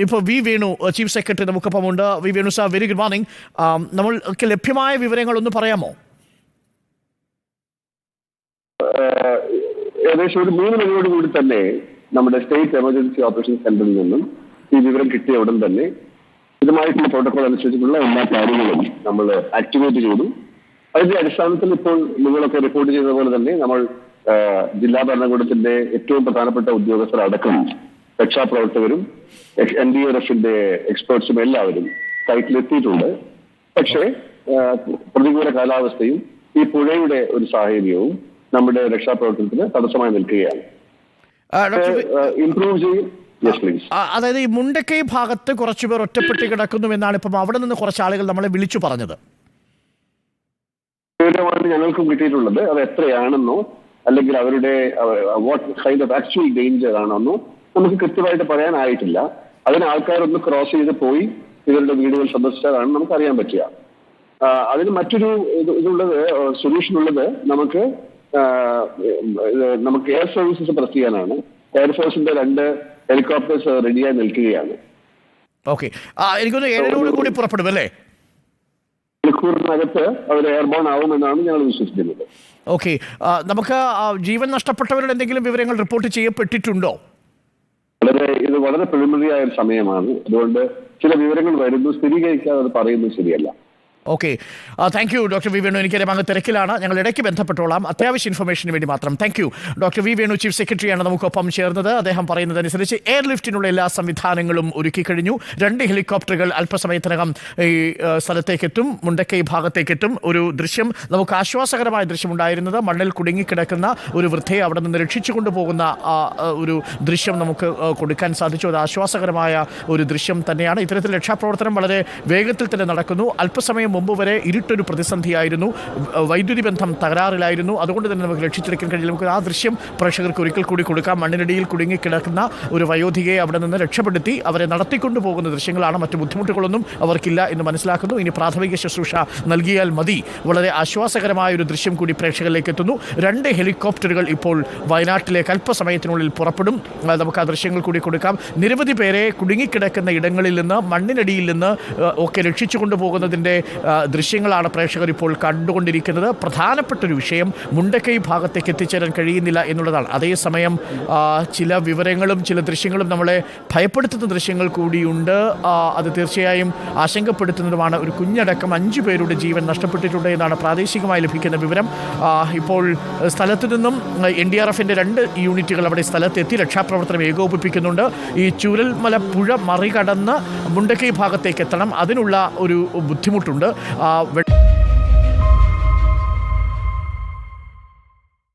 ഇപ്പോൾ V Venu chief secretary നമുക്കൊപ്പമുണ്ട്. V Venu sir, very good morning. നമ്മൾക്ക് ലഭ്യമായ വിവരങ്ങളൊന്ന് പറയാമോ? ഏകദേശം ഒരു 3 മണിയോട് കൂടി തന്നെ നമ്മുടെ സ്റ്റേറ്റ് എമർജൻസി ഓപ്പറേഷൻ സെന്ററിൽ നിന്നും ഈ വിവരം കിട്ടിയ ഉടൻ തന്നെ ഇതുമായിട്ടുള്ള പ്രോട്ടോകോൾ അനുസരിച്ചിട്ടുള്ള എല്ലാ കാര്യങ്ങളും നമ്മൾ ആക്ടിവേറ്റ് ചെയ്തു. അതിന്റെ അടിസ്ഥാനത്തിൽ ഇപ്പോൾ നിങ്ങളൊക്കെ റിപ്പോർട്ട് ചെയ്ത പോലെ തന്നെ നമ്മൾ ജില്ലാ ഭരണകൂടത്തിന്റെ ഏറ്റവും പ്രധാനപ്പെട്ട ഉദ്യോഗസ്ഥർ അടക്കം രക്ഷാപ്രവർത്തകരും NDRFന്റെ എക്സ്പേർട്സും എല്ലാവരും സൈറ്റിലെത്തിയിട്ടുണ്ട്. പക്ഷേ പ്രതികൂല കാലാവസ്ഥയും ഈ പുഴയുടെ ഒരു സാഹചര്യവും നമ്മുടെ രക്ഷാപ്രവർത്തനത്തിന് തടസ്സമായി നിൽക്കുകയാണ്. ഇംപ്രൂവ് ചെയ്യും. അതായത് ഈ മുണ്ടക്കൈ ഭാഗത്ത് കുറച്ചുപേർ ഒറ്റപ്പെട്ട് കിടക്കുന്നു എന്നാണ് ഇപ്പം അവിടെ നിന്ന് കുറച്ച് ആളുകൾ നമ്മളെ വിളിച്ചു പറഞ്ഞത്. ഞങ്ങൾക്കും കിട്ടിയിട്ടുള്ളത് അത് എത്രയാണെന്നോ അല്ലെങ്കിൽ അവരുടെ what kind of actual danger ആണെന്നോ നമുക്ക് കൃത്യമായിട്ട് പറയാനായിട്ടില്ല. അതിന് ആൾക്കാരൊന്ന് ക്രോസ് ചെയ്ത് പോയി ഇവരുടെ വീടുകൾ സന്ദർശിച്ചാലാണ് നമുക്ക് അറിയാൻ പറ്റുക. അതിന് മറ്റൊരു ഇതുള്ളത് സൊല്യൂഷൻ ഉള്ളത് നമുക്ക് എയർ സർവീസസ് പ്രസ് ചെയ്യാനാണ്. എയർഫോഴ്സിന്റെ 2 ഹെലികോപ്റ്റേഴ്സ് റെഡിയായി നിൽക്കുകയാണ്. ഓക്കെ, എനിക്കൊന്ന് 7 കൂടി പുറപ്പെടും അല്ലേ? മണിക്കൂറിനകത്ത് അവർ എയർബോൺ ആവുമെന്നാണ് ഞങ്ങൾ വിശ്വസിക്കുന്നത്. ഓക്കെ, നമുക്ക് ജീവൻ നഷ്ടപ്പെട്ടവരുടെ എന്തെങ്കിലും വിവരങ്ങൾ റിപ്പോർട്ട് ചെയ്യപ്പെട്ടിട്ടുണ്ടോ? ഇത് വളരെ പ്രിലിമിനറി ആയ ഒരു സമയമാണ്. അതുകൊണ്ട് ചില വിവരങ്ങൾ വരുന്നു, സ്ഥിരീകരിക്കാതെ അത് പറയുന്നത് ശരിയല്ല. Okay, thank you doctor V Venu. എനിക്കറിയാം അങ്ങ് തിരക്കിലാണ്, ഞങ്ങൾ ഇടയ്ക്ക് ബന്ധപ്പെട്ടോളാം അത്യാവശ്യ ഇൻഫർമേഷന് വേണ്ടി മാത്രം. Thank you. Doctor V Venu chief സെക്രട്ടറിയാണ് നമുക്കൊപ്പം ചേർന്നത്. അദ്ദേഹം പറയുന്നതനുസരിച്ച് എയർലിഫ്റ്റിനുള്ള എല്ലാ സംവിധാനങ്ങളും ഒരുക്കി കഴിഞ്ഞു. 2 ഹെലികോപ്റ്ററുകൾ അല്പസമയത്തിനകം ഈ സ്ഥലത്തേക്കെത്തും, മുണ്ടക്കൈ ഭാഗത്തേക്കെത്തും. ഒരു ദൃശ്യം, നമുക്ക് ആശ്വാസകരമായ ദൃശ്യമുണ്ടായിരുന്നത് മണ്ണിൽ കുടുങ്ങിക്കിടക്കുന്ന ഒരു വൃദ്ധയെ അവിടെ നിന്ന് രക്ഷിച്ചു കൊണ്ടുപോകുന്ന ഒരു ദൃശ്യം നമുക്ക് കൊടുക്കാൻ സാധിച്ചു. അത് ആശ്വാസകരമായ ഒരു ദൃശ്യം തന്നെയാണ്. ഇത്തരത്തിൽ രക്ഷാപ്രവർത്തനം വളരെ വേഗത്തിൽ തന്നെ നടക്കുന്നു. അല്പസമയം മുമ്പ് വരെ ഇരുട്ടൊരു പ്രതിസന്ധിയായിരുന്നു, വൈദ്യുതി ബന്ധം തകരാറിലായിരുന്നു. അതുകൊണ്ട് തന്നെ നമുക്ക് രക്ഷിച്ചെടുക്കാൻ കഴിയില്ല. നമുക്ക് ആ ദൃശ്യം പ്രേക്ഷകർക്ക് ഒരിക്കൽ കൂടി കൊടുക്കാം. മണ്ണിനടിയിൽ കുടുങ്ങിക്കിടക്കുന്ന ഒരു വയോധികയെ അവിടെ നിന്ന് രക്ഷപ്പെടുത്തി അവരെ നടത്തിക്കൊണ്ടു പോകുന്ന ദൃശ്യങ്ങളാണ്. മറ്റു ബുദ്ധിമുട്ടുകളൊന്നും അവർക്കില്ല എന്ന് മനസ്സിലാക്കുന്നു. ഇനി പ്രാഥമിക ശുശ്രൂഷ നൽകിയാൽ മതി. വളരെ ആശ്വാസകരമായ ഒരു ദൃശ്യം കൂടി പ്രേക്ഷകരിലേക്ക് എത്തുന്നു. 2 ഹെലികോപ്റ്ററുകൾ ഇപ്പോൾ വയനാട്ടിലേക്ക് അല്പസമയത്തിനുള്ളിൽ പുറപ്പെടും. നമുക്ക് ആ ദൃശ്യങ്ങൾ കൂടി കൊടുക്കാം. നിരവധി പേരെ കുടുങ്ങിക്കിടക്കുന്ന ഇടങ്ങളിൽ നിന്ന്, മണ്ണിനടിയിൽ നിന്ന് ഒക്കെ രക്ഷിച്ചു കൊണ്ടുപോകുന്നതിൻ്റെ ദൃശ്യങ്ങളാണ് പ്രേക്ഷകർ ഇപ്പോൾ കണ്ടുകൊണ്ടിരിക്കുന്നത്. പ്രധാനപ്പെട്ടൊരു വിഷയം മുണ്ടക്കൈ ഭാഗത്തേക്ക് എത്തിച്ചേരാൻ കഴിയുന്നില്ല എന്നുള്ളതാണ്. അതേസമയം ചില വിവരങ്ങളും ചില ദൃശ്യങ്ങളും നമ്മളെ ഭയപ്പെടുത്തുന്ന ദൃശ്യങ്ങൾ കൂടിയുണ്ട്. അത് തീർച്ചയായും ആശങ്കപ്പെടുത്തുന്നതുമാണ്. ഒരു കുഞ്ഞടക്കം 5 പേരുടെ ജീവൻ നഷ്ടപ്പെട്ടിട്ടുണ്ട് എന്നാണ് പ്രാദേശികമായി ലഭിക്കുന്ന വിവരം. ഇപ്പോൾ സ്ഥലത്തു നിന്നും NDRFന്റെ 2 യൂണിറ്റുകൾ അവിടെ സ്ഥലത്തെത്തി രക്ഷാപ്രവർത്തനം ഏകോപിപ്പിക്കുന്നുണ്ട്. ഈ ചൂരൽമല പുഴ മറികടന്ന് മുണ്ടക്കൈ ഭാഗത്തേക്ക് എത്തണം. അതിനുള്ള ഒരു ബുദ്ധിമുട്ടുണ്ട്.